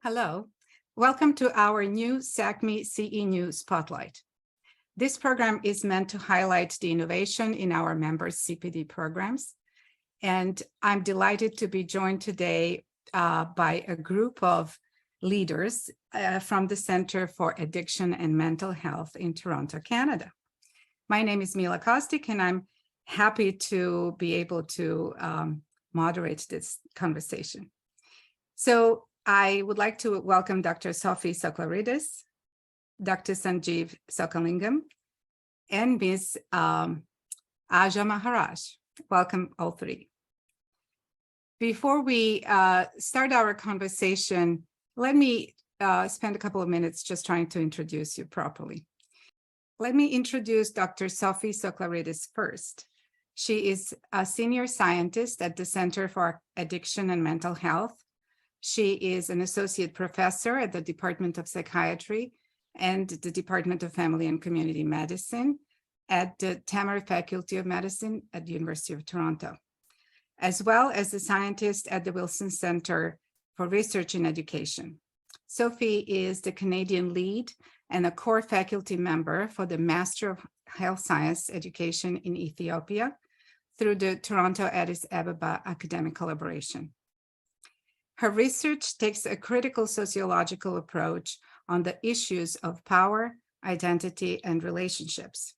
Hello, welcome to our new SACME CE News Spotlight. This program is meant to highlight the innovation in our members' CPD programs. And I'm delighted to be joined today by a group of leaders from the Center for Addiction and Mental Health in Toronto, Canada. My name is Mila Kostic, and I'm happy to be able to moderate this conversation. So I would like to welcome Dr. Sophie Soklaridis, Dr. Sanjeev Sockalingam, and Ms. Asha Maharaj. Welcome, all three. Before we start our conversation, let me spend a couple of minutes just trying to introduce you properly. Let me introduce Dr. Sophie Soklaridis first. She is a senior scientist at the Center for Addiction and Mental Health. She is an associate professor at the Department of Psychiatry and the Department of Family and Community Medicine at the Tamari Faculty of Medicine at the University of Toronto, as well as a scientist at the Wilson Center for Research in Education. Sophie is the Canadian lead and a core faculty member for the Master of Health Science Education in Ethiopia through the Toronto Addis Ababa Academic Collaboration. Her research takes a critical sociological approach on the issues of power, identity, and relationships.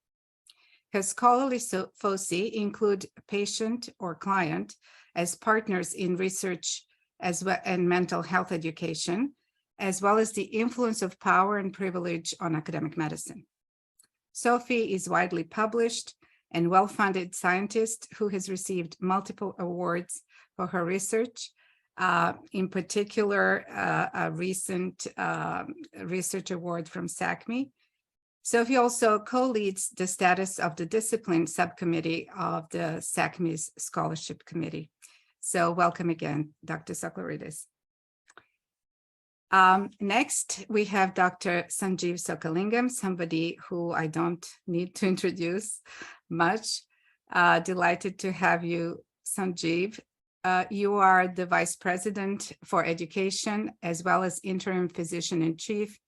Her scholarly foci include patient or client as partners in research as well and mental health education, as well as the influence of power and privilege on academic medicine. Sophie is widely published and well-funded scientist who has received multiple awards for her research. In particular, a recent research award from SACME. Sophie also co-leads the status of the discipline subcommittee of the SACME's scholarship committee. So welcome again, Dr. Soklaridis. Next, we have Dr. Sanjeev Sockalingam, somebody who I don't need to introduce much. Delighted to have you, Sanjeev. You are the Vice President for Education, as well as Interim Physician-in-Chief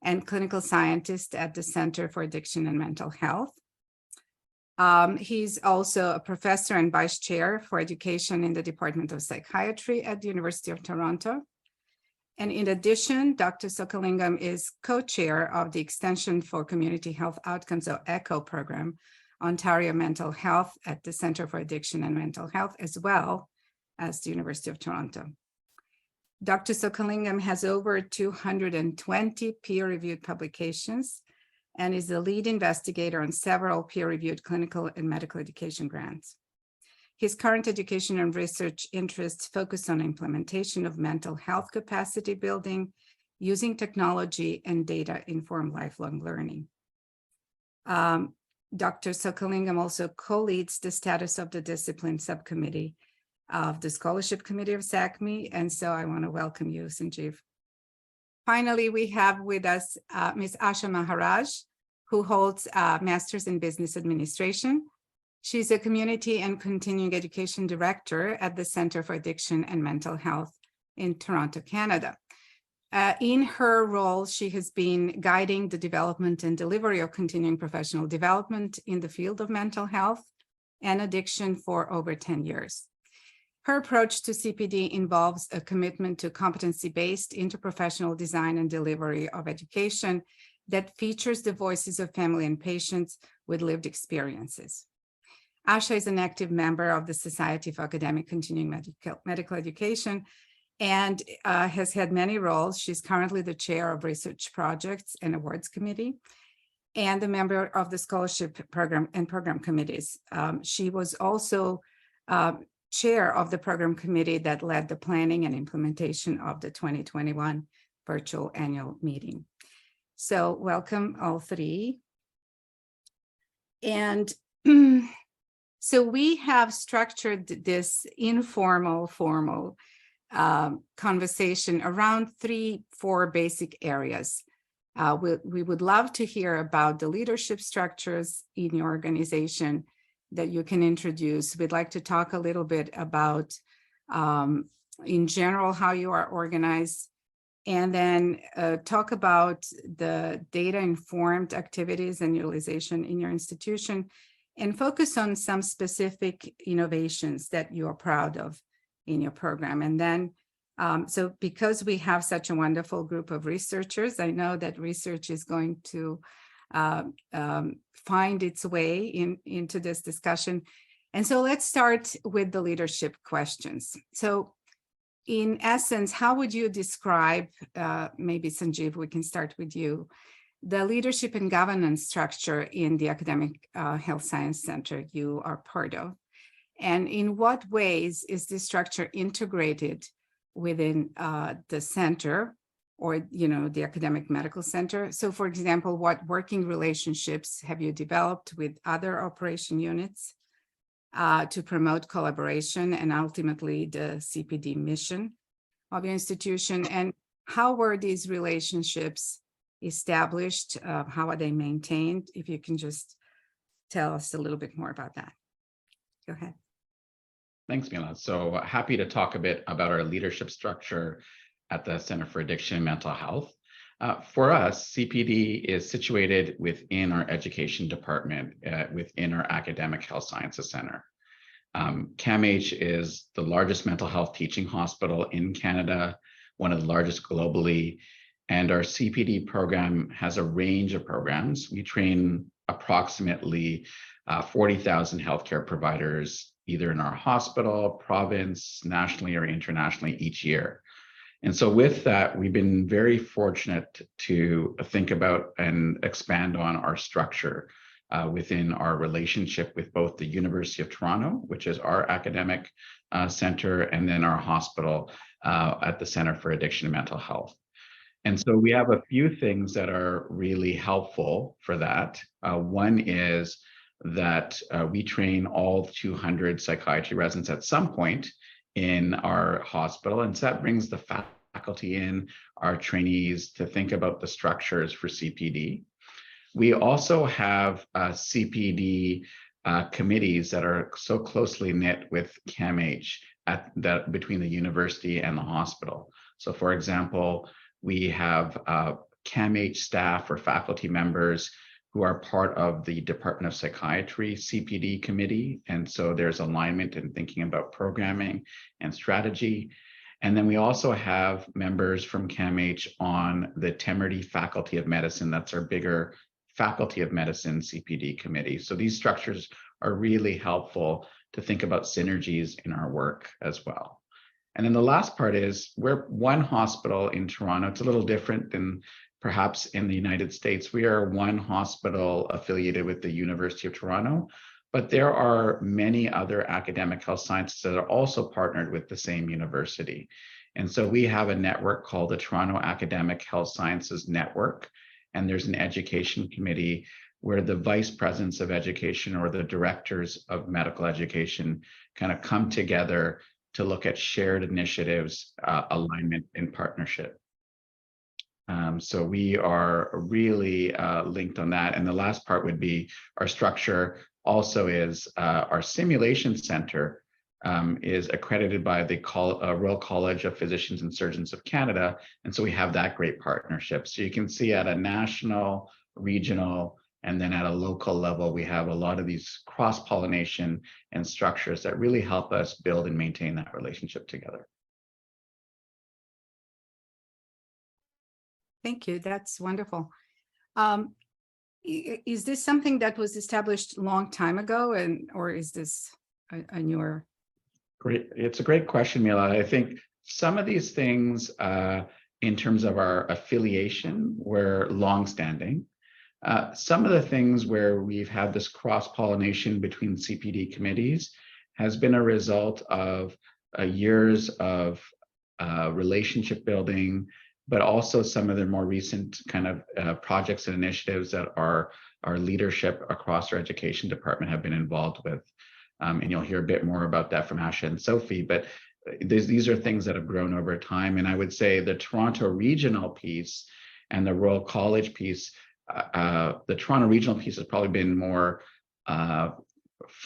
and Clinical Scientist at the Center for Addiction and Mental Health. He's also a Professor and Vice Chair for Education in the Department of Psychiatry at the University of Toronto. And in addition, Dr. Sockalingam is Co-Chair of the Extension for Community Health Outcomes, or ECHO program, Ontario Mental Health at the Center for Addiction and Mental Health, as well as the University of Toronto. Dr. Sockalingam has over 220 peer-reviewed publications and is the lead investigator on several peer-reviewed clinical and medical education grants. His current education and research interests focus on implementation of mental health capacity building using technology and data-informed lifelong learning. Dr. Sockalingam also co-leads the status of the discipline subcommittee of the Scholarship Committee of SACME, and so I want to welcome you, Sanjeev. Finally, we have with us Ms. Asha Maharaj, who holds a Master's in Business Administration. She's a Community and Continuing Education Director at the Center for Addiction and Mental Health in Toronto, Canada. In her role, she has been guiding the development and delivery of continuing professional development in the field of mental health and addiction for over 10 years. Her approach to CPD involves a commitment to competency-based interprofessional design and delivery of education that features the voices of family and patients with lived experiences. Asha is an active member of the Society for Academic Continuing Medical Education and has had many roles. She's currently the chair of Research Projects and Awards Committee and a member of the Scholarship Program and Program Committees. She was also chair of the program committee that led the planning and implementation of the 2021 virtual annual meeting. So welcome all three. And so we have structured this informal, formal conversation around 3-4 basic areas. We would love to hear about the leadership structures in your organization that you can introduce. We'd like to talk a little bit about, in general, how you are organized, and then talk about the data-informed activities and utilization in your institution, and focus on some specific innovations that you are proud of in your program. And then, so because we have such a wonderful group of researchers, I know that research is going to find its way into this discussion. And so let's start with the leadership questions. So in essence, how would you describe, maybe Sanjeev, we can start with you, the leadership and governance structure in the Academic Health Science Center you are part of? And in what ways is this structure integrated within the center, or the Academic Medical Center? So for example, what working relationships have you developed with other operation units to promote collaboration and ultimately the CPD mission of your institution? And how were these relationships established? How are they maintained? If you can just tell us a little bit more about that. Go ahead. Thanks, Mila. So happy to talk a bit about our leadership structure at the Center for Addiction and Mental Health. For us, CPD is situated within our education department, within our Academic Health Sciences Center. CAMH is the largest mental health teaching hospital in Canada, one of the largest globally, and our CPD program has a range of programs. We train approximately 40,000 healthcare providers, either in our hospital, province, nationally, or internationally each year. And so with that, we've been very fortunate to think about and expand on our structure within our relationship with both the University of Toronto, which is our academic center, and then our hospital at the Center for Addiction and Mental Health. And so we have a few things that are really helpful for that. One is that we train all 200 psychiatry residents at some point in our hospital, and so that brings the faculty in, our trainees, to think about the structures for CPD. We also have CPD committees that are so closely knit with CAMH between the university and the hospital. So for example, we have CAMH staff or faculty members who are part of the Department of Psychiatry CPD committee. And so there's alignment in thinking about programming and strategy. And then we also have members from CAMH on the Temerity Faculty of Medicine. That's our bigger Faculty of Medicine CPD committee. So these structures are really helpful to think about synergies in our work as well. And then the last part is we're one hospital in Toronto. It's a little different than perhaps in the United States. We are one hospital affiliated with the University of Toronto, but there are many other academic health sciences that are also partnered with the same university. And so we have a network called the Toronto Academic Health Sciences Network, and there's an education committee where the vice presidents of education or the directors of medical education kind of come together to look at shared initiatives, alignment, and partnership. So we are really linked on that. And the last part would be our structure also is our simulation center is accredited by the Royal College of Physicians and Surgeons of Canada. And so we have that great partnership. So you can see at a national, regional, and then at a local level, we have a lot of these cross-pollination and structures that really help us build and maintain that relationship together. Thank you. That's wonderful. Is this something that was established a long time ago, or is this a newer? Great. It's a great question, Mila. I think some of these things in terms of our affiliation were longstanding. Some of the things where we've had this cross-pollination between CPD committees has been a result of years of relationship building, but also some of the more recent kind of projects and initiatives that our leadership across our education department have been involved with. And you'll hear a bit more about that from Asha and Sophie, but these are things that have grown over time. And I would say the Toronto regional piece and the Royal College piece, the Toronto regional piece has probably been more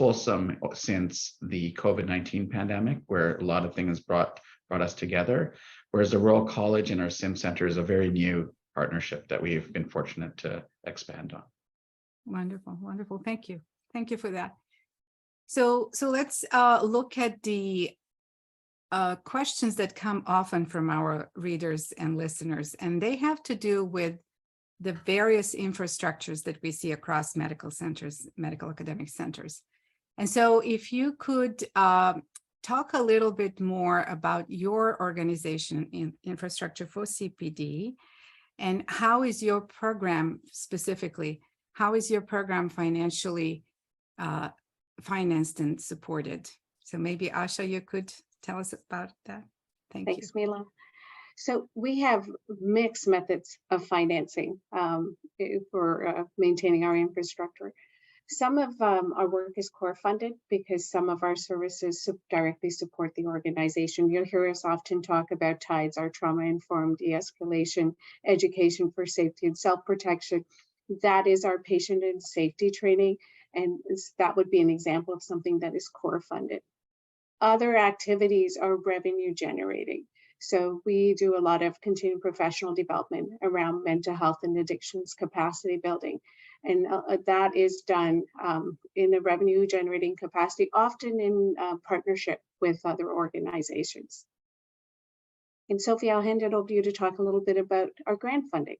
fulsome since the COVID-19 pandemic, where a lot of things brought us together, whereas the Royal College and our Sim Center is a very new partnership that we've been fortunate to expand on. Wonderful, wonderful. Thank you. Thank you for that. So let's look at the questions that come often from our readers and listeners, and they have to do with the various infrastructures that we see across medical centers, medical academic centers. And so if you could talk a little bit more about your organization in infrastructure for CPD, and how is your program specifically, how is your program financially financed and supported? So maybe Asha, you could tell us about that. Thanks, Mila. So we have mixed methods of financing for maintaining our infrastructure. Some of our work is core funded because some of our services directly support the organization. You'll hear us often talk about TIDES, our trauma-informed de-escalation, education for safety and self-protection. That is our patient and safety training, and that would be an example of something that is core funded. Other activities are revenue generating. So we do a lot of continuing professional development around mental health and addictions capacity building. And that is done in a revenue generating capacity, often in partnership with other organizations. And Sophie, I'll hand it over to you to talk a little bit about our grant funding.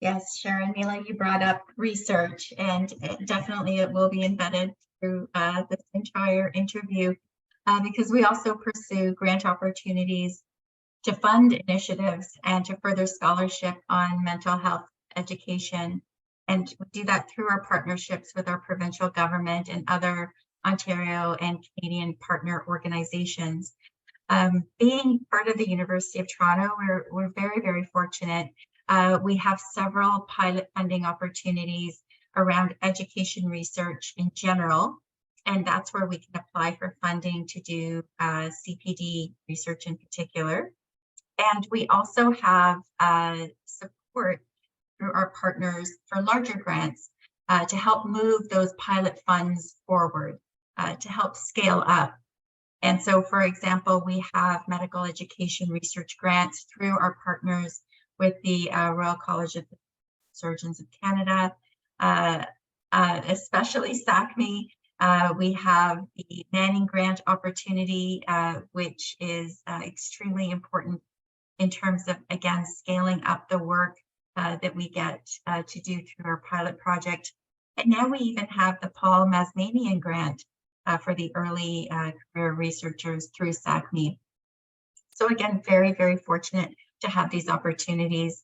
Yes, Sharon, Mila, you brought up research, and definitely it will be embedded through this entire interview because we also pursue grant opportunities to fund initiatives and to further scholarship on mental health education. And we do that through our partnerships with our provincial government and other Ontario and Canadian partner organizations. Being part of the University of Toronto, we're very, very fortunate. We have several pilot funding opportunities around education research in general, and that's where we can apply for funding to do CPD research in particular. And we also have support through our partners for larger grants to help move those pilot funds forward, to help scale up. And so, for example, we have medical education research grants through our partners with the Royal College of Surgeons of Canada, especially SACME. We have the Manning Grant opportunity, which is extremely important in terms of, again, scaling up the work that we get to do through our pilot project. And now we even have the Paul Masmanian Grant for the early career researchers through SACME. So again, very, very fortunate to have these opportunities.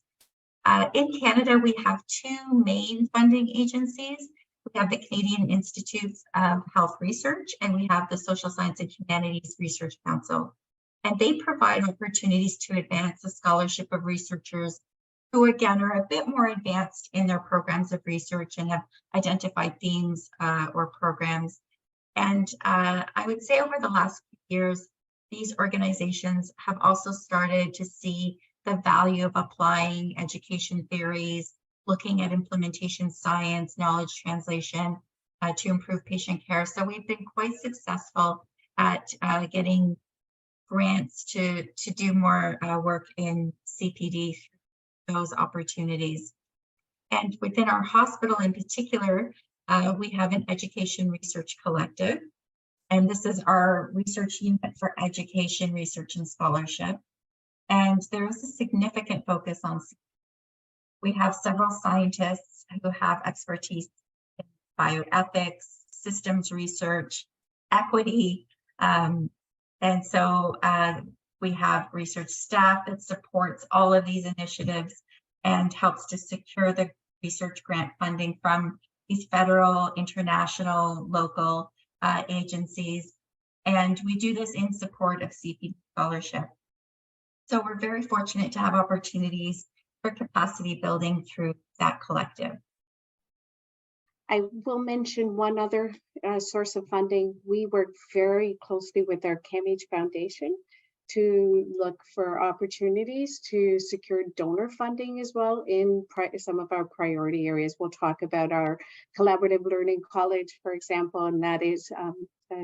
In Canada, we have two main funding agencies. We have the Canadian Institutes of Health Research, and we have the Social Science and Humanities Research Council. And they provide opportunities to advance the scholarship of researchers who, again, are a bit more advanced in their programs of research and have identified themes or programs. And I would say over the last few years, these organizations have also started to see the value of applying education theories, looking at implementation science, knowledge translation to improve patient care. So we've been quite successful at getting grants to do more work in CPD through those opportunities. And within our hospital in particular, we have an education research collective. And this is our research unit for education, research, and scholarship. And there is a significant focus on CPD. We have several scientists who have expertise in bioethics, systems research, equity. And so we have research staff that supports all of these initiatives and helps to secure the research grant funding from these federal, international, local agencies. And we do this in support of CPD scholarship. So we're very fortunate to have opportunities for capacity building through that collective. I will mention one other source of funding. We work very closely with our CAMH Foundation. to look for opportunities to secure donor funding as well in some of our priority areas. We'll talk about our collaborative learning college, for example, and that is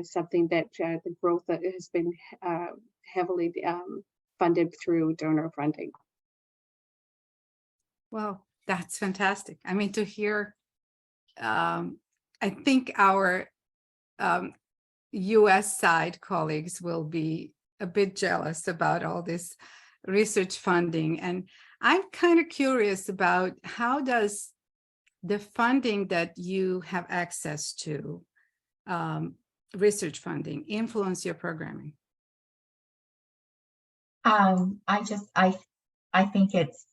something that the growth that has been heavily funded through donor funding. Well, that's fantastic. I mean, to hear, I think our US side colleagues will be a bit jealous about all this research funding. And I'm kind of curious about how does the funding that you have access to, research funding, influence your programming? I think it's,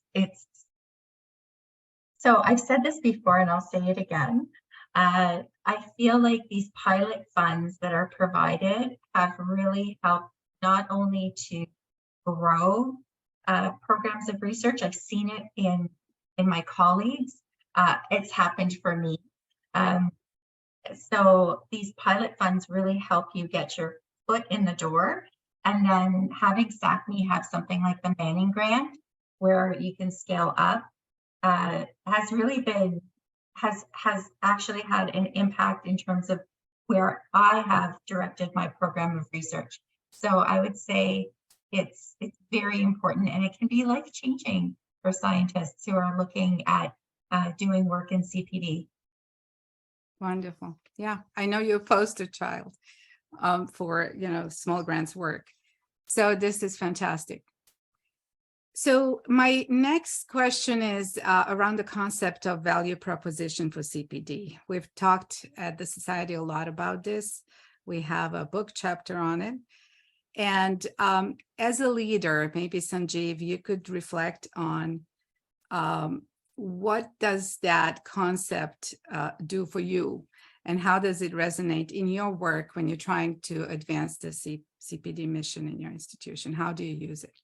so I've said this before and I'll say it again. I feel like these pilot funds that are provided have really helped not only to grow programs of research. I've seen it in my colleagues. It's happened for me. So these pilot funds really help you get your foot in the door. And then having SACME have something like the Manning Grant, where you can scale up, has really been, has actually had an impact in terms of where I have directed my program of research. So I would say it's very important, and it can be life-changing for scientists who are looking at doing work in CPD. Wonderful. Yeah, I know you're a poster child for, small grants work. So this is fantastic. So my next question is around the concept of value proposition for CPD. We've talked at the Society a lot about this. We have a book chapter on it. And as a leader, maybe Sanjeev, you could reflect on what does that concept do for you? And how does it resonate in your work when you're trying to advance the CPD mission in your institution? How do you use it?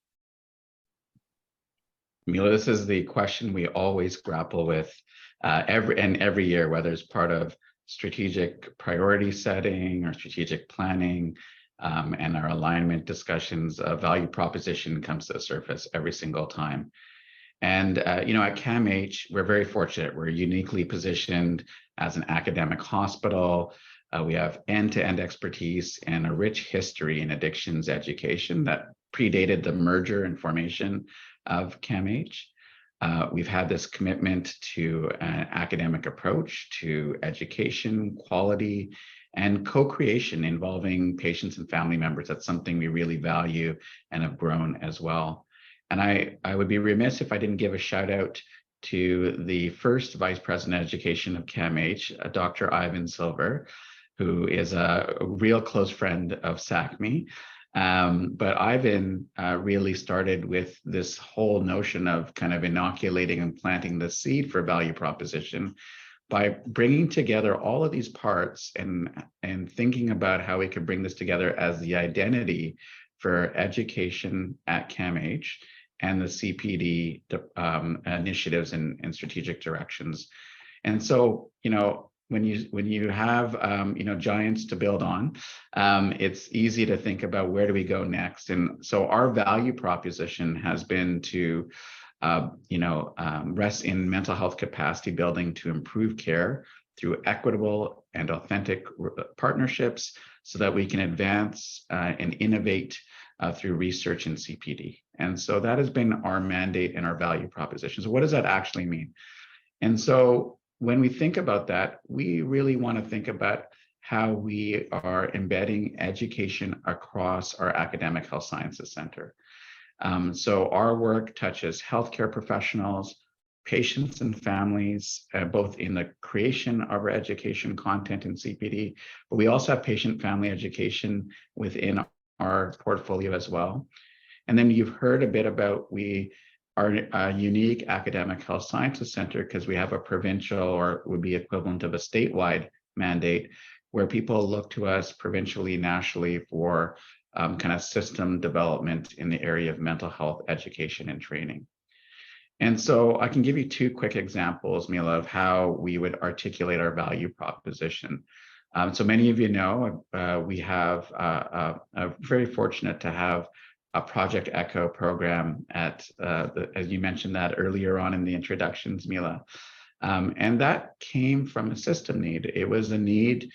Mila, this is the question we always grapple with every year, whether it's part of strategic priority setting or strategic planning, and our alignment discussions. Value proposition comes to the surface every single time. And at CAMH, we're very fortunate. We're uniquely positioned as an academic hospital. We have end-to-end expertise and a rich history in addictions education that predated the merger and formation of CAMH. We've had this commitment to an academic approach to education, quality, and co-creation involving patients and family members. That's something we really value and have grown as well. And I would be remiss if I didn't give a shout out to the first Vice President of Education of CAMH, Dr. Ivan Silver, who is a real close friend of SACME. But Ivan really started with this whole notion of kind of inoculating and planting the seed for value proposition by bringing together all of these parts and thinking about how we could bring this together as the identity for education at CAMH and the CPD initiatives and strategic directions. And so, when you have giants to build on, it's easy to think about where do we go next. And so our value proposition has been to rest in mental health capacity building to improve care through equitable and authentic partnerships so that we can advance and innovate through research in CPD. And so that has been our mandate and our value proposition. So what does that actually mean? And so when we think about that, we really want to think about how we are embedding education across our academic health sciences center. So our work touches healthcare professionals, patients and families, both in the creation of our education content in CPD, but we also have patient family education within our portfolio as well. And then you've heard a bit about we are a unique academic health sciences center because we have a provincial, or would be equivalent of a statewide mandate, where people look to us provincially, nationally for kind of system development in the area of mental health education and training. And so I can give you two quick examples, Mila, of how we would articulate our value proposition. So many of you know, we have very fortunate to have a Project ECHO program at, as you mentioned that earlier on in the introductions, Mila. And that came from a system need. It was a need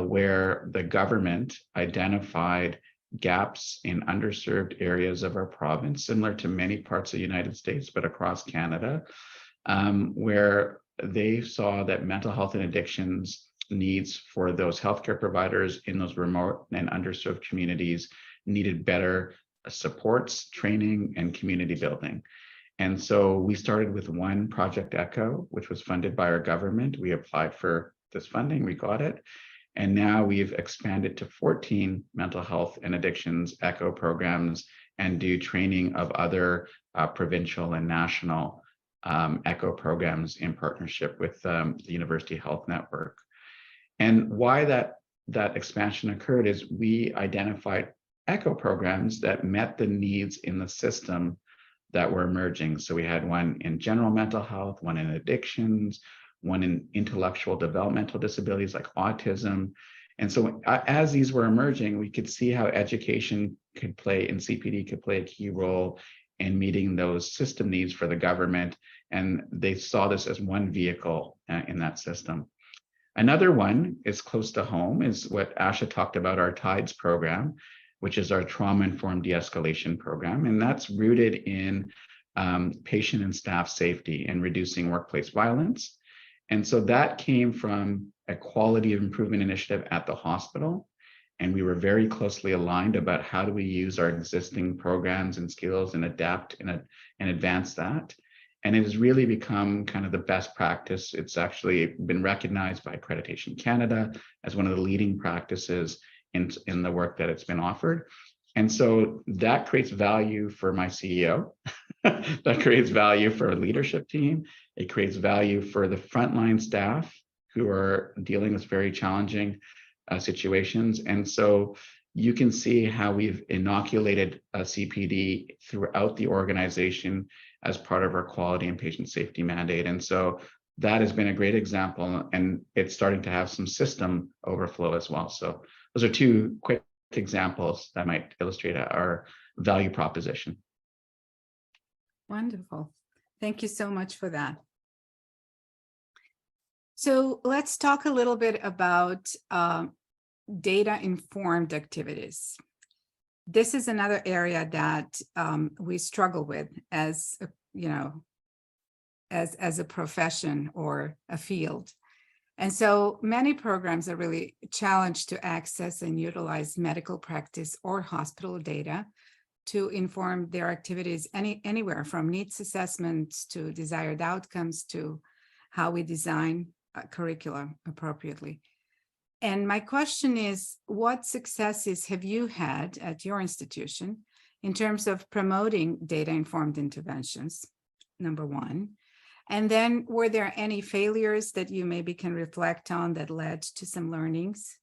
where the government identified gaps in underserved areas of our province, similar to many parts of the United States, but across Canada, where they saw that mental health and addictions needs for those healthcare providers in those remote and underserved communities needed better supports, training, and community building. And so we started with one Project ECHO, which was funded by our government. We applied for this funding, we got it. And now we've expanded to 14 mental health and addictions ECHO programs and do training of other provincial and national ECHO programs in partnership with the University Health Network. And why that expansion occurred is we identified ECHO programs that met the needs in the system that were emerging. So we had one in general mental health, one in addictions, one in intellectual developmental disabilities like autism. And so as these were emerging, we could see how education could play and CPD could play a key role in meeting those system needs for the government. And they saw this as one vehicle in that system. Another one is close to home, is what Asha talked about, our TIDES program, which is our trauma-informed de-escalation program. And that's rooted in patient and staff safety and reducing workplace violence. And so that came from a quality of improvement initiative at the hospital. And we were very closely aligned about how do we use our existing programs and skills and adapt and advance that. And it has really become kind of the best practice. It's actually been recognized by Accreditation Canada as one of the leading practices in the work that it's been offered. And so that creates value for my CEO. That creates value for our leadership team. It creates value for the frontline staff who are dealing with very challenging situations. And so you can see how we've inoculated a CPD throughout the organization as part of our quality and patient safety mandate. And so that has been a great example, and it's starting to have some system overflow as well. So those are two quick examples that might illustrate our value proposition. Wonderful. Thank you so much for that. So let's talk a little bit about data-informed activities. This is another area that we struggle with as as a profession or a field. And so many programs are really challenged to access and utilize medical practice or hospital data to inform their activities anywhere from needs assessments to desired outcomes to how we design curricula appropriately. And my question is, what successes have you had at your institution in terms of promoting data-informed interventions, number one? And then were there any failures that you maybe can reflect on that led to some learnings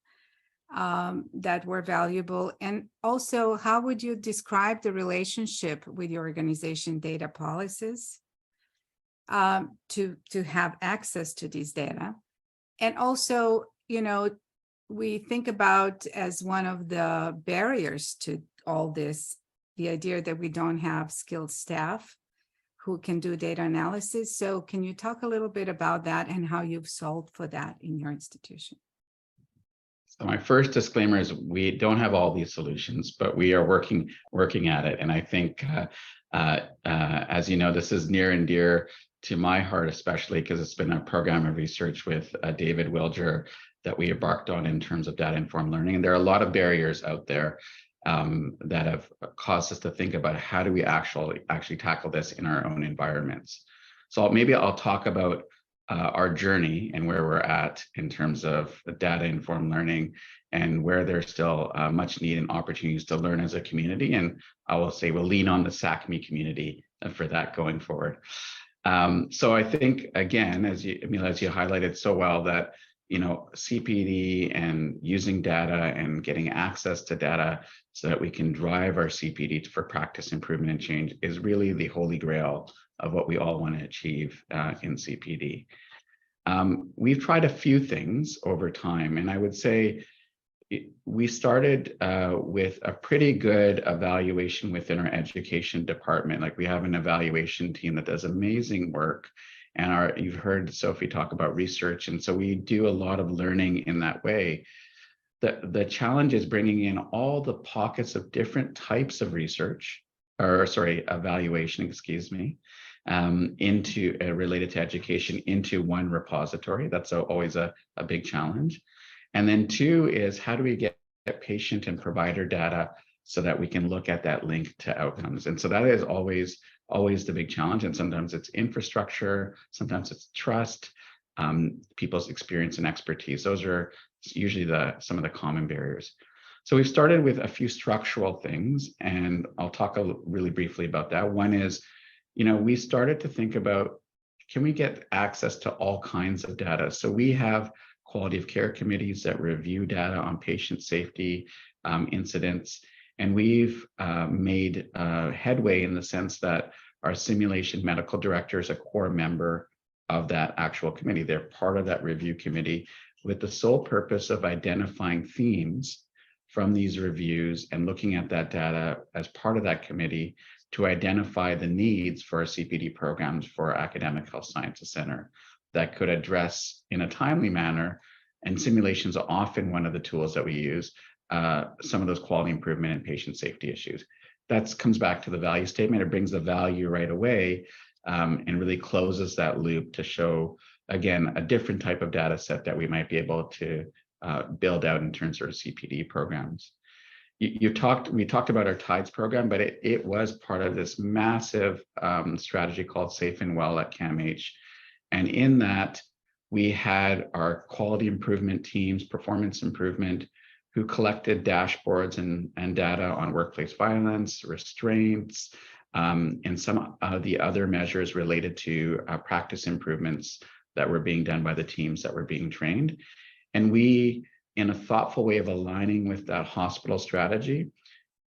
that were valuable? And also, how would you describe the relationship with your organization data policies to have access to these data? And also, we think about as one of the barriers to all this, the idea that we don't have skilled staff who can do data analysis. So can you talk a little bit about that and how you've solved for that in your institution? So my first disclaimer is we don't have all these solutions, but we are working at it. And I think, as you know, this is near and dear to my heart, especially because it's been a program of research with David Wilger that we embarked on in terms of data-informed learning. And there are a lot of barriers out there that have caused us to think about how do we actually tackle this in our own environments. So maybe I'll talk about our journey and where we're at in terms of data-informed learning and where there's still much need and opportunities to learn as a community. And I will say we'll lean on the SACME community for that going forward. So I think, again, as you highlighted so well, that CPD and using data and getting access to data so that we can drive our CPD for practice improvement and change is really the holy grail of what we all want to achieve in CPD. We've tried a few things over time, and I would say, we started with a pretty good evaluation within our education department. Like, we have an evaluation team that does amazing work, and you've heard Sophie talk about research, and so we do a lot of learning in that way. The challenge is bringing in all the pockets of different types of research, or sorry, evaluation, excuse me, into related to education into one repository. That's always a big challenge. And then two is, how do we get patient and provider data so that we can look at that link to outcomes? And so that is always the big challenge. And sometimes it's infrastructure, sometimes it's trust, people's experience and expertise. Those are usually some of the common barriers. So we've started with a few structural things, and I'll talk really briefly about that. One is, we started to think about, can we get access to all kinds of data? So we have quality of care committees that review data on patient safety incidents. And we've made headway in the sense that our simulation medical director is a core member of that actual committee. They're part of that review committee with the sole purpose of identifying themes from these reviews and looking at that data as part of that committee to identify the needs for our CPD programs for our Academic Health Sciences Center that could address in a timely manner, and simulations are often one of the tools that we use, some of those quality improvement and patient safety issues. That comes back to the value statement. It brings the value right away and really closes that loop to show, again, a different type of data set that we might be able to build out in terms of CPD programs. We talked about our TIDES program, but it was part of this massive strategy called Safe and Well at CAMH. And in that, we had our quality improvement teams, performance improvement, who collected dashboards and data on workplace violence, restraints, and some of the other measures related to practice improvements that were being done by the teams that were being trained. And we, in a thoughtful way of aligning with that hospital strategy,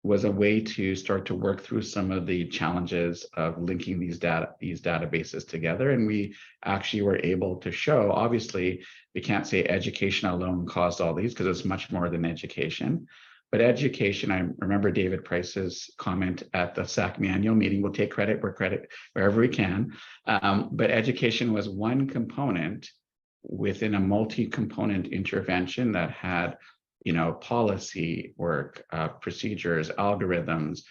was a way to start to work through some of the challenges of linking these databases together. And we actually were able to show, obviously, we can't say education alone caused all these, because it's much more than education. But education, I remember David Price's comment at the SACME annual meeting, we'll take credit wherever we can. But education was one component within a multi-component intervention that had, policy work, procedures, algorithms,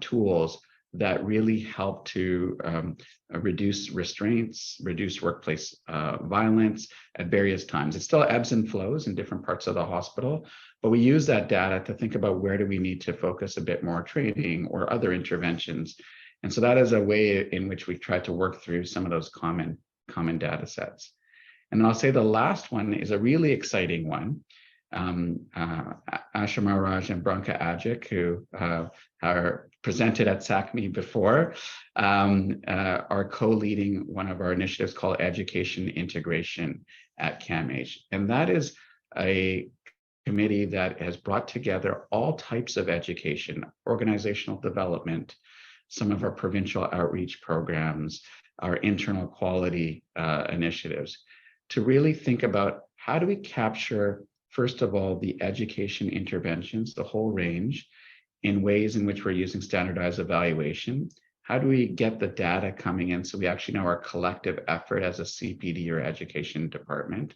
tools that really help to reduce restraints, reduce workplace violence at various times. It still ebbs and flows in different parts of the hospital, but we use that data to think about where do we need to focus a bit more training or other interventions. And so that is a way in which we've tried to work through some of those common data sets. And I'll say the last one is a really exciting one. Asha, Maharaj, and Branka Ajic, who are presented at SACME before, are co-leading one of our initiatives called Education Integration at CAMH. And that is a committee that has brought together all types of education, organizational development, some of our provincial outreach programs, our internal quality initiatives, to really think about how do we capture, first of all, the education interventions, the whole range, in ways in which we're using standardized evaluation. How do we get the data coming in so we actually know our collective effort as a CPD or education department?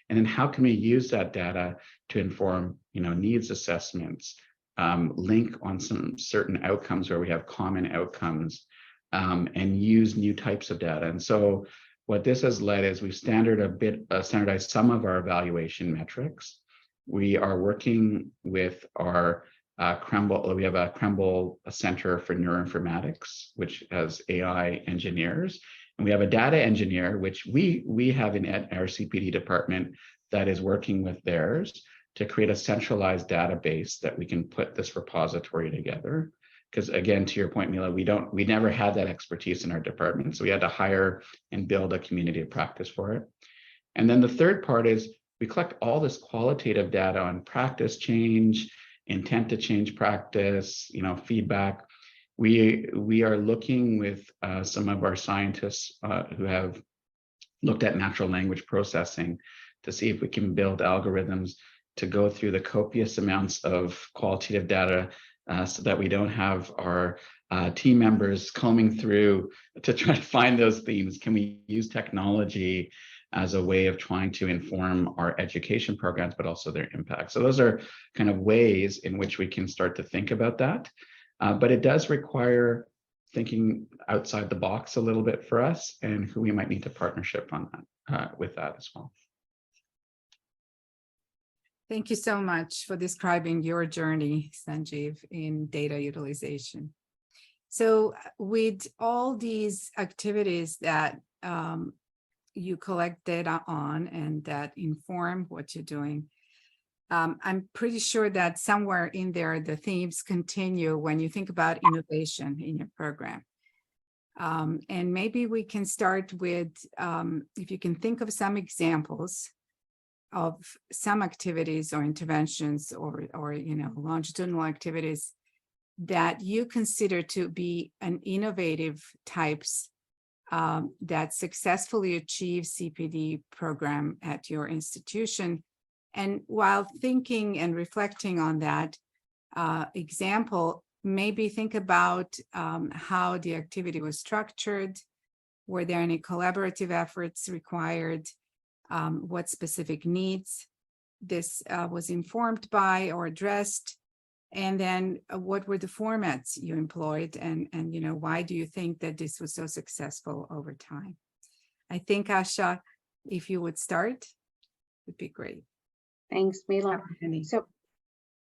And then how can we use that data to inform, needs assessments, link on some certain outcomes where we have common outcomes, and use new types of data. And so what this has led is we've standardized some of our evaluation metrics. We are working with our Kremble. We have a Kremble Center for Neuroinformatics, which has AI engineers, and we have a data engineer, which we have in our CPD department that is working with theirs to create a centralized database that we can put this repository together. Because again, to your point, Mila, we never had that expertise in our department. So we had to hire and build a community of practice for it. And then the third part is we collect all this qualitative data on practice change, intent to change practice, feedback. We are looking with some of our scientists who have looked at natural language processing to see if we can build algorithms to go through the copious amounts of qualitative data so that we don't have our team members combing through to try to find those themes? Can we use technology as a way of trying to inform our education programs, but also their impact? So those are kind of ways in which we can start to think about that. But it does require thinking outside the box a little bit for us, and who we might need to partnership on that with that as well. Thank you so much for describing your journey, Sanjeev, in data utilization. So with all these activities that you collect data on and that inform what you're doing, I'm pretty sure that somewhere in there, the themes continue when you think about innovation in your program. And maybe we can start with, if you can think of some examples of some activities or interventions or longitudinal activities that you consider to be an innovative types that successfully achieve CPD program at your institution. And while thinking and reflecting on that example, maybe think about how the activity was structured. Were there any collaborative efforts required? What specific needs this was informed by or addressed? And then what were the formats you employed? And why do you think that this was so successful over time? I think, Asha, if you would start, would be great. Thanks, Mila. So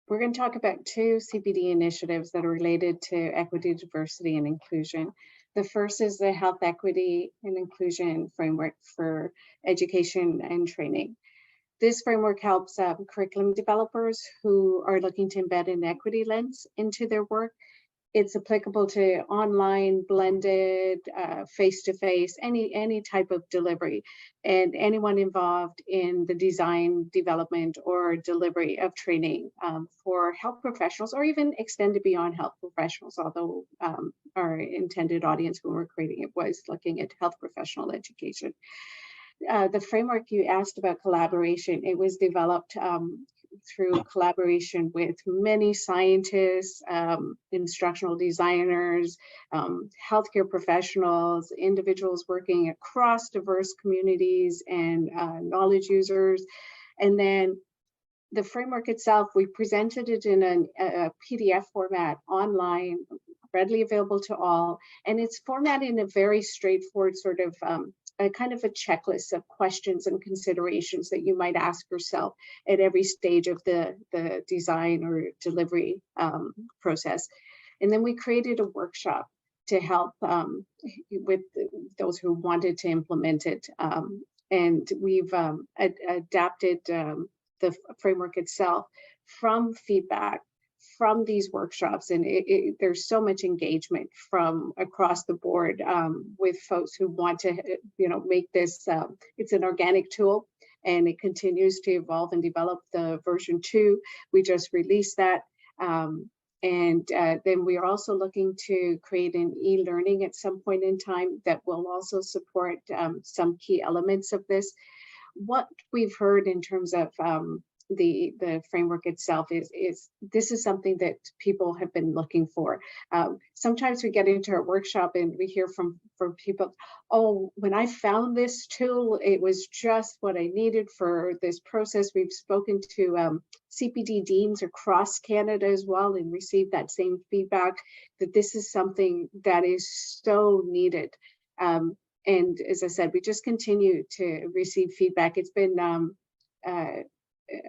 we're going to talk about two CPD initiatives that are related to equity, diversity, and inclusion. The first is the Health Equity and Inclusion Framework for Education and Training. This framework helps curriculum developers who are looking to embed an equity lens into their work. It's applicable to online, blended, face-to-face, any type of delivery, and anyone involved in the design, development, or delivery of training for health professionals, or even extended beyond health professionals, although our intended audience when we're creating it was looking at health professional education. The framework you asked about collaboration, it was developed through collaboration with many scientists, instructional designers, healthcare professionals, individuals working across diverse communities and knowledge users. And then the framework itself, we presented it in a PDF format online, readily available to all. And it's formatted in a very straightforward sort of a kind of a checklist of questions and considerations that you might ask yourself at every stage of the design or delivery process. And then we created a workshop to help with those who wanted to implement it. And we've adapted the framework itself from feedback from these workshops, and there's so much engagement from across the board with folks who want to, make this. It's an organic tool, and it continues to evolve and develop. The version 2, we just released that, and then we are also looking to create an e-learning at some point in time that will also support some key elements of this. What we've heard in terms of the framework itself is this is something that people have been looking for. Sometimes we get into our workshop and we hear from people, oh, when I found this tool, it was just what I needed for this process. We've spoken to CPD deans across Canada as well and received that same feedback that this is something that is so needed. And as I said, we just continue to receive feedback. It's been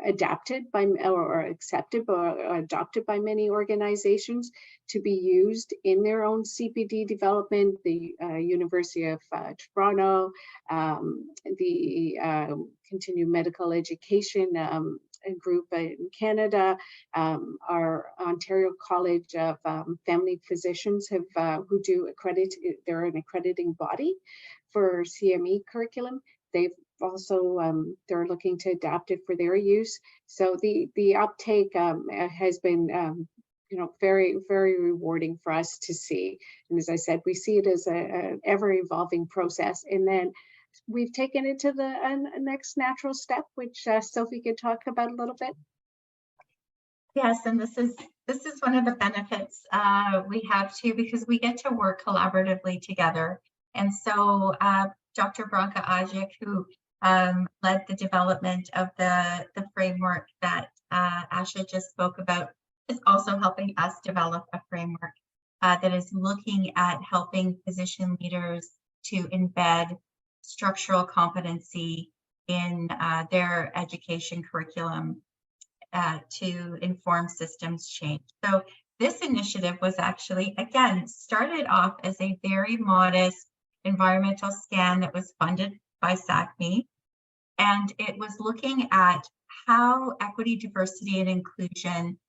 adapted by or accepted or adopted by many organizations to be used in their own CPD development. The University of Toronto, the Continued Medical Education group in Canada, our Ontario College of Family Physicians who do they're an accrediting body for CME curriculum. They've also they're looking to adapt it for their use. So the uptake has been very, very rewarding for us to see. And as I said, we see it as an ever evolving process. And then we've taken it to the next natural step, which Sophie could talk about a little bit. Yes, and this is one of the benefits we have too, because we get to work collaboratively together. And so Dr. Branka Ajic, who led the development of the framework that Asha just spoke about, is also helping us develop a framework that is looking at helping physician leaders to embed structural competency in their education curriculum to inform systems change. So this initiative was actually, again, started off as a very modest environmental scan that was funded by SACME. And it was looking at how equity, diversity, and inclusion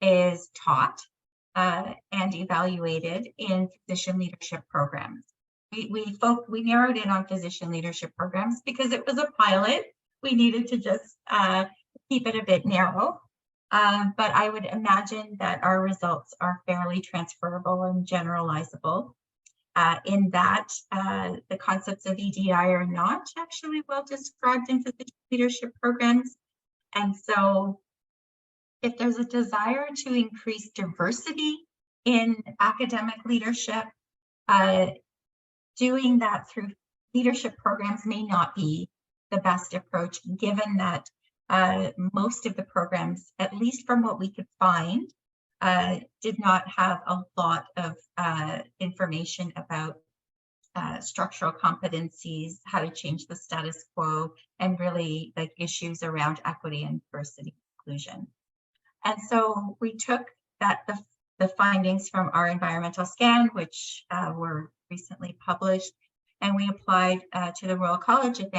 is taught and evaluated in physician leadership programs. We narrowed in on physician leadership programs because it was a pilot. We needed to just keep it a bit narrow, but I would imagine that our results are fairly transferable and generalizable in that the concepts of EDI are not actually well described in physician leadership programs. And so if there's a desire to increase diversity in academic leadership, doing that through leadership programs may not be the best approach, given that most of the programs, at least from what we could find, did not have a lot of information about structural competencies, how to change the status quo, and really like issues around equity and diversity inclusion. And so we took the findings from our environmental scan, which were recently published, and we applied to the Royal College of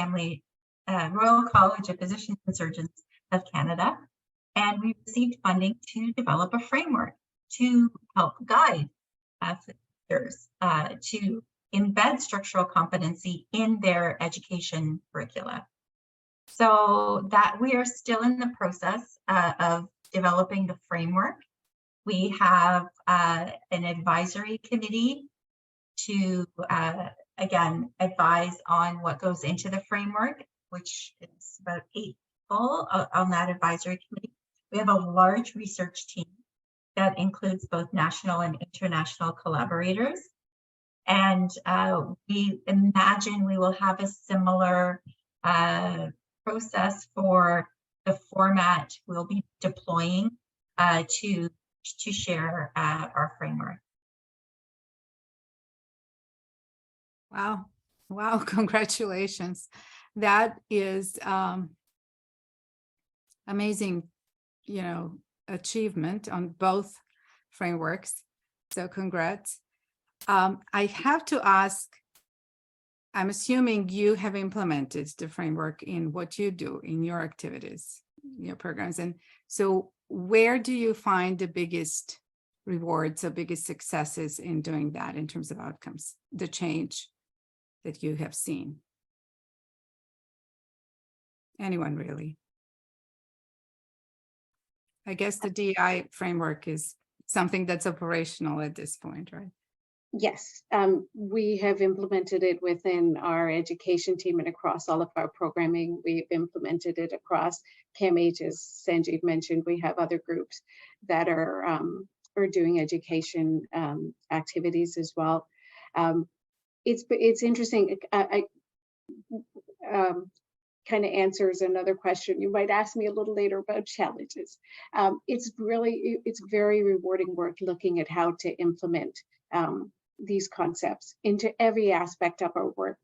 Physicians and Surgeons of Canada, and we received funding to develop a framework to help guide leaders to embed structural competency in their education curricula. So that we are still in the process of developing the framework. We have an advisory committee to, again, advise on what goes into the framework, which is about 8 people on that advisory committee. We have a large research team that includes both national and international collaborators. And we imagine we will have a similar process for the format we'll be deploying to share our framework. Wow. Wow. Congratulations. That is amazing, achievement on both frameworks. So congrats. I have to ask, I'm assuming you have implemented the framework in what you do in your activities, your programs. And so where do you find the biggest rewards or biggest successes in doing that in terms of outcomes, the change that you have seen? Anyone really? I guess the DI framework is something that's operational at this point, right? Yes, we have implemented it within our education team and across all of our programming. We've implemented it across CAMH, as Sanjeev mentioned. We have other groups that are doing education activities as well. It's interesting. I kind of answers another question you might ask me a little later about challenges. It's very rewarding work looking at how to implement these concepts into every aspect of our work,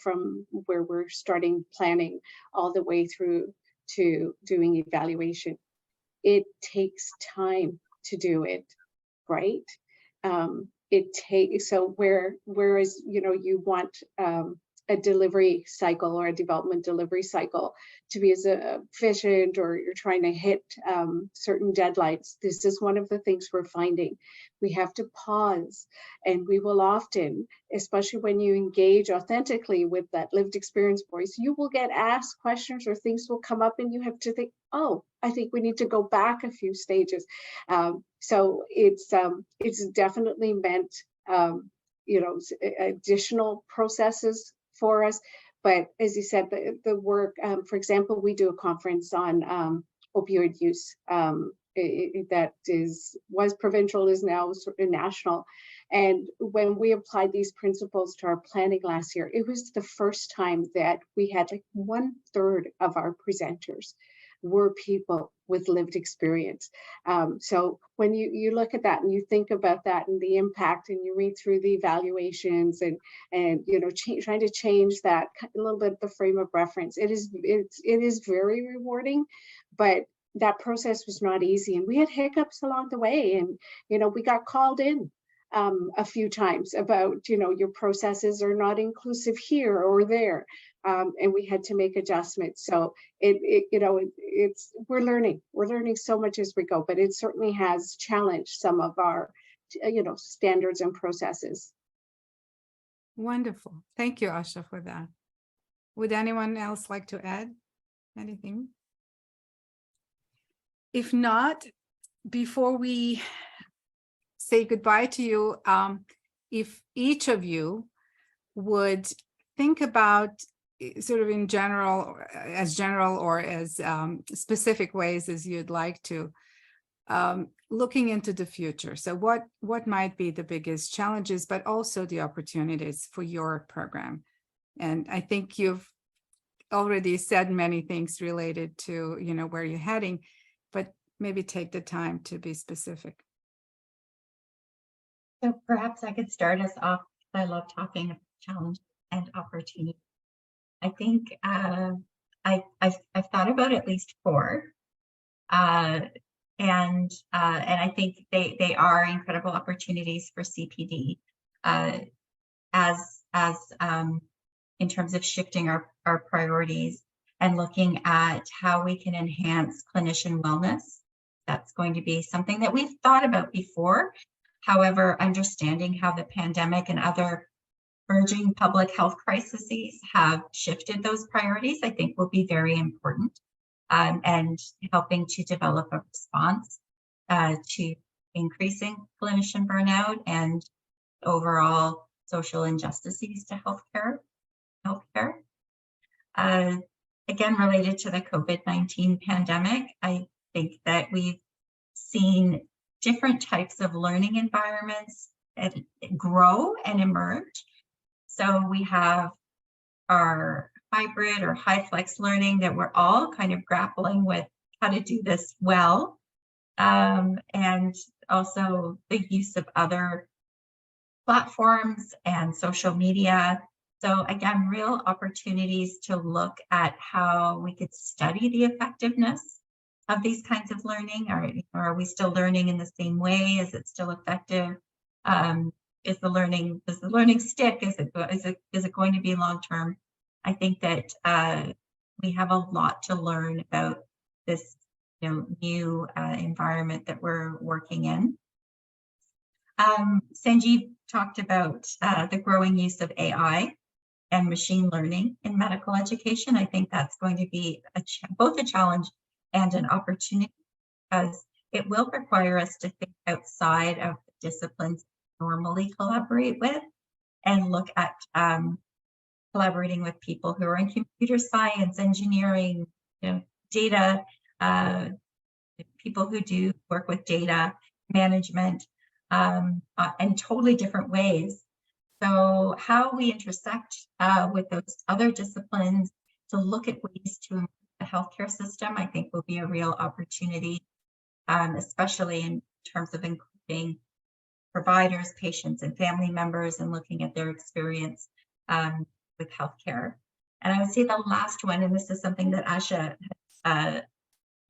from where we're starting planning all the way through to doing evaluation. It takes time to do it, right? Whereas you want a delivery cycle or a development delivery cycle to be as efficient, or you're trying to hit certain deadlines. This is one of the things we're finding. We have to pause, and we will often, especially when you engage authentically with that lived experience voice, you will get asked questions or things will come up and you have to think, oh, I think we need to go back a few stages. So it's definitely meant additional processes for us. But as you said, the work, for example, we do a conference on opioid use that was provincial, is now sort of national. And when we applied these principles to our planning last year, it was the first time that we had like 1/3 of our presenters were people with lived experience. So when you look at that and you think about that and the impact, and you read through the evaluations and trying to change that a little bit, the frame of reference, it is very rewarding, but that process was not easy, and we had hiccups along the way, and we got called in a few times about your processes are not inclusive here or there, and we had to make adjustments. So we're learning so much as we go, but it certainly has challenged some of our standards and processes. Wonderful. Thank you, Asha, for that. Would anyone else like to add anything? If not, before we say goodbye to you, if each of you would think about sort of in general, or as specific ways as you'd like to, looking into the future. So what might be the biggest challenges, but also the opportunities for your program? And I think you've already said many things related to, where you're heading, but maybe take the time to be specific. So perhaps I could start us off. I love talking about challenge and opportunity. I think I've thought about at least 4, and I think they are incredible opportunities for CPD, as in terms of shifting our priorities and looking at how we can enhance clinician wellness. That's going to be something that we've thought about before. However, understanding how the pandemic and other emerging public health crises have shifted those priorities, I think will be very important, and helping to develop a response to increasing clinician burnout and overall social injustices to healthcare. Again, related to the COVID-19 pandemic, I think that we've seen different types of learning environments grow and emerge. So we have our hybrid or high flex learning that we're all kind of grappling with how to do this well, and also the use of other platforms and social media. So again, real opportunities to look at how we could study the effectiveness of these kinds of learning. Are we still learning in the same way? Is it still effective? Does the learning stick? Is it going to be long term? I think that we have a lot to learn about this new environment that we're working in. Sanjeev talked about the growing use of AI and machine learning in medical education. I think that's going to be both a challenge and an opportunity, because it will require us to think outside of the disciplines we normally collaborate with, and look at collaborating with people who are in computer science, engineering, data, people who do work with data management, in totally different ways. So how we intersect with those other disciplines to look at ways to improve the healthcare system, I think will be a real opportunity, especially in terms of including providers, patients, and family members, and looking at their experience with healthcare. And I would say the last one, and this is something that Asha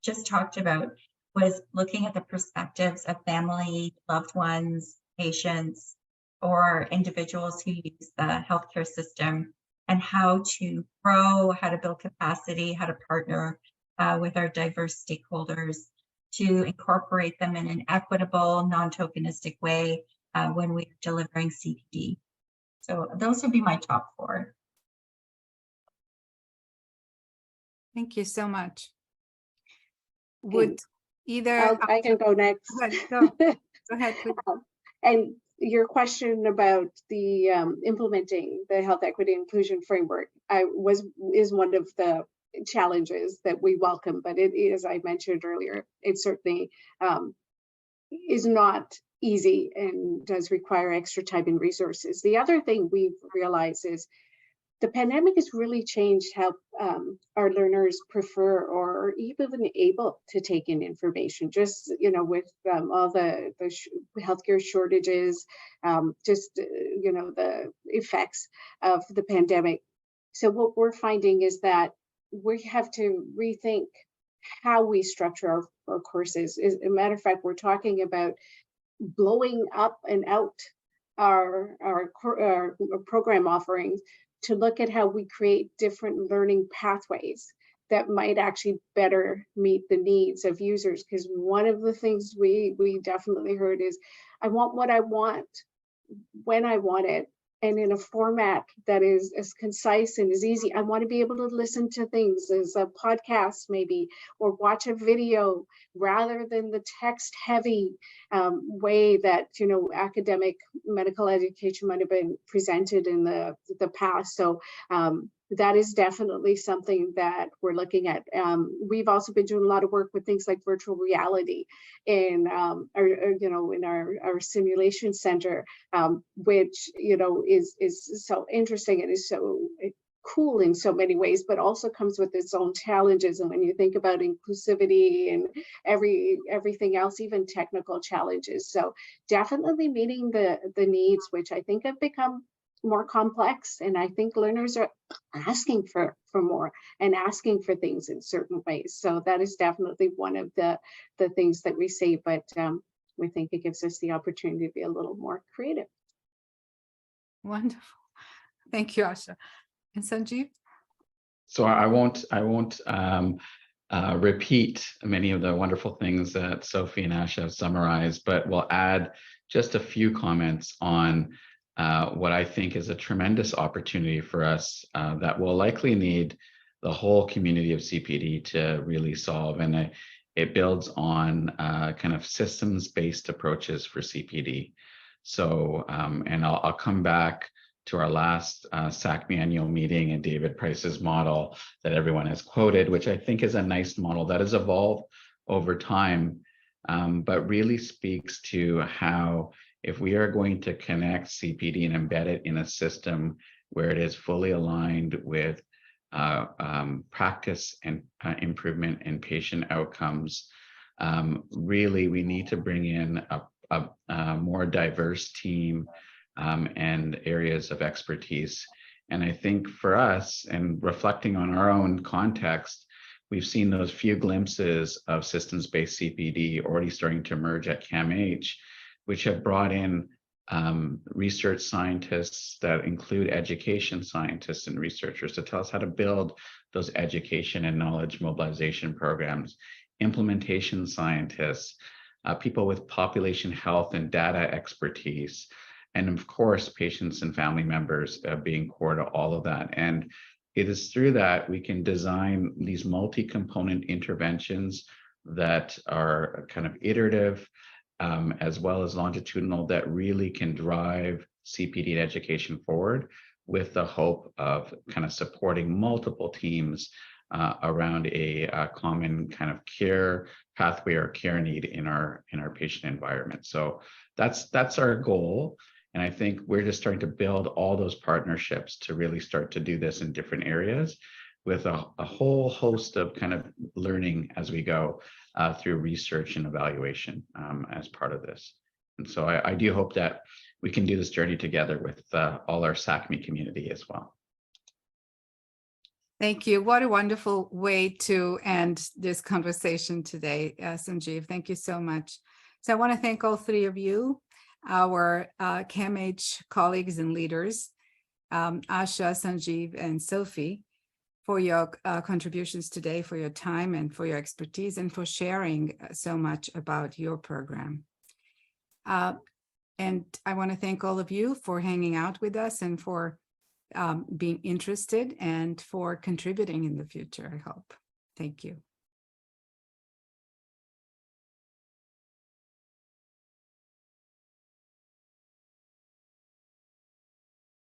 just talked about, was looking at the perspectives of family, loved ones, patients, or individuals who use the healthcare system, and how to grow, how to build capacity, how to partner with our diverse stakeholders to incorporate them in an equitable, non-tokenistic way when we're delivering CPD. So those would be my top 4. Thank you so much. Would either I can go next. Go ahead, please. And your question about the implementing the health equity inclusion framework is one of the challenges that we welcome, but it is, I mentioned earlier, it certainly is not easy and does require extra time and resources. The other thing we've realized is the pandemic has really changed how our learners prefer or even able to take in information. Just, with all the healthcare shortages, the effects of the pandemic. So what we're finding is that we have to rethink how we structure our courses. As a matter of fact, we're talking about blowing up and out our program offerings to look at how we create different learning pathways that might actually better meet the needs of users. Because one of the things we definitely heard is, I want what I want when I want it, and in a format that is as concise and as easy. I want to be able to listen to things as a podcast maybe, or watch a video rather than the text heavy way that, academic medical education might have been presented in the past. So that is definitely something that we're looking at. We've also been doing a lot of work with things like virtual reality in our simulation center, which is so interesting and is so cool in so many ways, but also comes with its own challenges. And when you think about inclusivity and everything else, even technical challenges, so definitely meeting the needs, which I think have become more complex, and I think learners are asking for more and asking for things in certain ways. So that is definitely one of the things that we see, but we think it gives us the opportunity to be a little more creative. Wonderful. Thank you, Asha. And Sanjeev? So I won't repeat many of the wonderful things that Sophie and Asha have summarized, but we'll add just a few comments on what I think is a tremendous opportunity for us that will likely need the whole community of CPD to really solve. And it builds on kind of systems-based approaches for CPD. So, and I'll come back to our last SACME annual meeting and David Price's model that everyone has quoted, which I think is a nice model that has evolved over time, but really speaks to how, if we are going to connect CPD and embed it in a system where it is fully aligned with practice and improvement in patient outcomes, really we need to bring in a more diverse team and areas of expertise. And I think for us, and reflecting on our own context, we've seen those few glimpses of systems-based CPD already starting to emerge at CAMH, which have brought in research scientists that include education scientists and researchers to tell us how to build those education and knowledge mobilization programs, implementation scientists, people with population health and data expertise, and of course, patients and family members being core to all of that. And it is through that we can design these multi-component interventions that are kind of iterative, as well as longitudinal, that really can drive CPD education forward with the hope of kind of supporting multiple teams around a common kind of care pathway or care need in our patient environment. So that's our goal. And I think we're just starting to build all those partnerships to really start to do this in different areas with a whole host of kind of learning as we go through research and evaluation as part of this. And so I do hope that we can do this journey together with all our SACME community as well. Thank you. What a wonderful way to end this conversation today, Sanjeev. Thank you so much. So I want to thank all three of you, our CAMH colleagues and leaders, Asha, Sanjeev, and Sophie, for your contributions today, for your time and for your expertise, and for sharing so much about your program. And I want to thank all of you for hanging out with us and for being interested and for contributing in the future, I hope. Thank you.